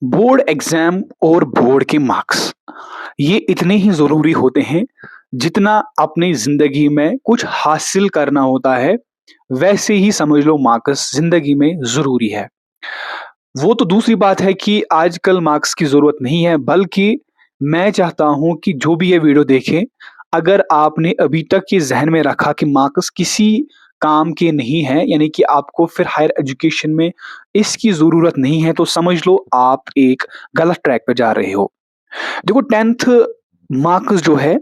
Board exam और board के marks ये इतने ही ज़रूरी होते हैं जितना अपनी ज़िंदगी में कुछ हासिल करना होता है, वैसे ही समझ लो मार्क्स ज़िंदगी में ज़रूरी है। वो तो दूसरी बात है कि आजकल मार्क्स की ज़रूरत नहीं है, बल्कि मैं चाहता हूँ कि जो भी ये वीडियो देखें, अगर आपने अभी तक ये ज़हन में रखा कि मार्क्स किसी काम के नहीं हैं, यानी कि आपको फिर हायर एजुकेशन में इसकी ज़रूरत नहीं है, तो समझ लो आप एक गलत ट्रैक पे जा रहे हो। देखो 10th मार्क्स जो है,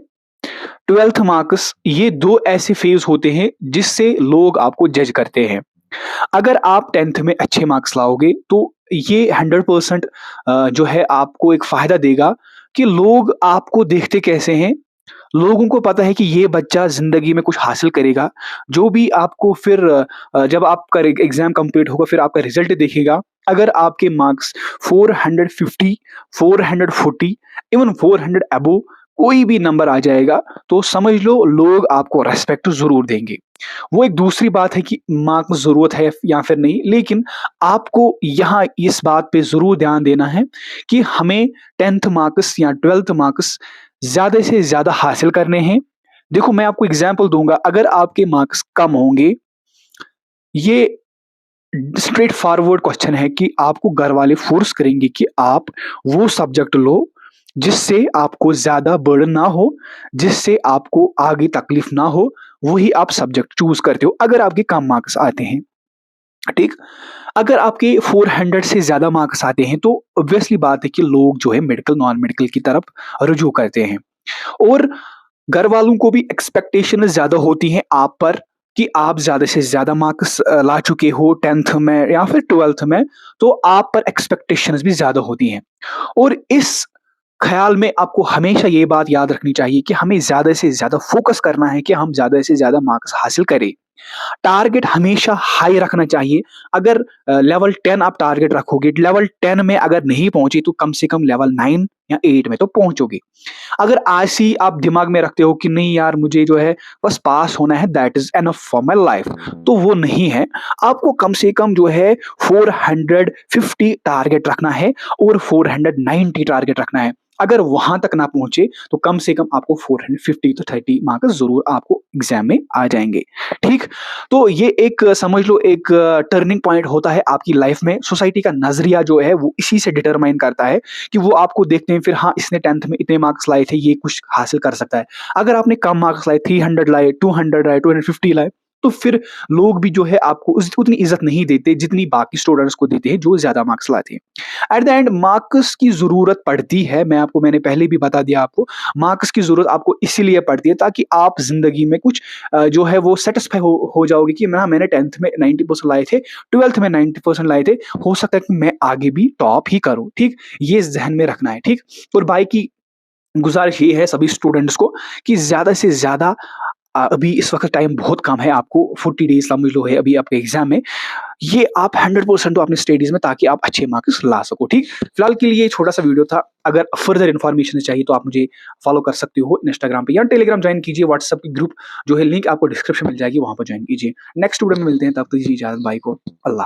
12th मार्क्स ये 2 ऐसे फ़ेज़ होते हैं जिससे लोग आपको जज करते हैं। अगर आप 10th में अच्छे मार्क्स लाओगे तो ये 100% जो है आपको एक फ़ायदा देगा कि लोग आपको देखते कैसे हैं, लोगों को पता है कि ये बच्चा ज़िंदगी में कुछ हासिल करेगा। जो भी आपको फिर जब आपका रे एग्ज़ाम कंप्लीट होगा फिर आपका रिज़ल्ट देखेगा। अगर आपके मार्क्स 450, 440 इवन 400 अबोव कोई भी नंबर आ जाएगा, तो समझ लो लोग आपको रिस्पेक्ट ज़रूर देंगे। वो एक दूसरी बात है कि मार्क्स ज़रूरत है या फिर नहीं, लेकिन आपको यहाँ इस बात पे ज़रूर ध्यान देना है कि हमें 10th मार्क्स या 12th मार्क्स ज़्यादा से ज़्यादा हासिल करने हैं। देखो मैं आपको एग्ज़ाम्पल दूँगा, अगर आपके मार्क्स कम होंगे, ये स्ट्रेट फॉरवर्ड क्वेश्चन है कि आपको घरवाले फ़ोर्स करेंगे कि आप वो सब्जेक्ट लो, जिससे आपको ज़्यादा बर्डन ना हो, जिससे आपको आगे तकलीफ़ ना हो, वही आप सब्जेक्ट चूज़ करते हो, अगर आपके कम मार्क्स आते हैं, ठीक? अगर आपके 400 से ज़्यादा मार्क्स आते हैं, तो ऑब्वियसली बात है कि लोग जो है मेडिकल, नॉन मेडिकल की तरफ रुजू करते हैं। और घर वालों को भी एक्सपेक्टेशंस ज़्यादा होती हैं आप पर कि आप ज़्यादा से ज़्यादा मार्क्स ला चुके हो 10th में या फिर 12th में, तो आप पर एक्सपेक्टेशंस भी ज़्यादा होती हैं। और इस ख़्याल में आपको हमेशा ये बात याद रखनी चाहिए कि हमें ज़्यादा से ज़्यादा फ़ोकस करना है कि हम ज़्यादा से ज़्यादा मार्क्स हासिल करें। टारगेट हमेशा हाई रखना चाहिए। अगर लेवल 10 आप टारगेट रखोगे, लेवल 10 में अगर नहीं पहुँचे तो कम से कम लेवल 9 या 8 में तो पहुँचोगे। अगर आज से ही आप दिमाग में रखते हो कि नहीं यार मुझे जो है बस पास होना है, that is enough for my life, तो वो नहीं है। आपको कम से कम जो है 450 टारगेट रखना है और 490 टारगेट रखना है। अगर वहाँ तक ना पहुँचे तो कम से कम आपको 450 तो 30 मार्क्स ज़रूर आपको एग्ज़ाम में आ जाएँगे, ठीक? तो ये एक समझ लो एक टर्निंग पॉइंट होता है आपकी लाइफ़ में। सोसाइटी का नज़रिया जो है वो इसी से डिटरमाइन करता है कि वो आपको देखते हैं फिर हाँ, इसने 10th में इतने मार्क्स लाए थे, ये कुछ हासिल कर सकता है। अगर आपने कम मार्क्स लाए, 300 लाए, 200 लाए, 250 लाए, तो फिर लोग भी जो है आपको उस उतनी इज़्ज़त नहीं देते जितनी बाकी स्टूडेंट्स को देते हैं जो ज़्यादा मार्क्स लाते हैं। एट द एंड मार्क्स की ज़रूरत पड़ती है, मैंने पहले भी बता दिया आपको, मार्क्स की ज़रूरत आपको इसीलिए पड़ती है ताकि आप ज़िंदगी में कुछ जो है वो सैटिस्फाई हो जाओगे कि मैंने 10th में 90% लाए थे, 12th में 90% लाए थे, हो सकता है कि मैं आगे भी टॉप ही करूँ, ठीक? ये ज़हन में रखना है, ठीक? और भाई की गुज़ारिश ये है सभी स्टूडेंट्स को कि ज़्यादा से ज़्यादा अभी इस वक़्त टाइम बहुत कम है, आपको 40 डेज़ समझ लो है अभी आपके एग्ज़ाम में। ये आप 100% दो अपनी स्टडीज़ में ताकि आप अच्छे मार्क्स ला सको, ठीक? फिलहाल के लिए ये छोटा-सा वीडियो था। अगर फर्दर इन्फॉर्मेशन चाहिए तो आप मुझे फ़ॉलो कर सकते हो इंस्टाग्राम पे या टेलीग्राम जॉइन कीजिए, व्हाट्सएप की ग्रुप जो है लिंक आपको डिस्क्रिप्शन मिल जाएगी, वहाँ पर जॉइन कीजिए। नेक्स्ट वीडियो में मिलते हैं, तब तक दीजिए इजाज़त, बाय को अल्लाह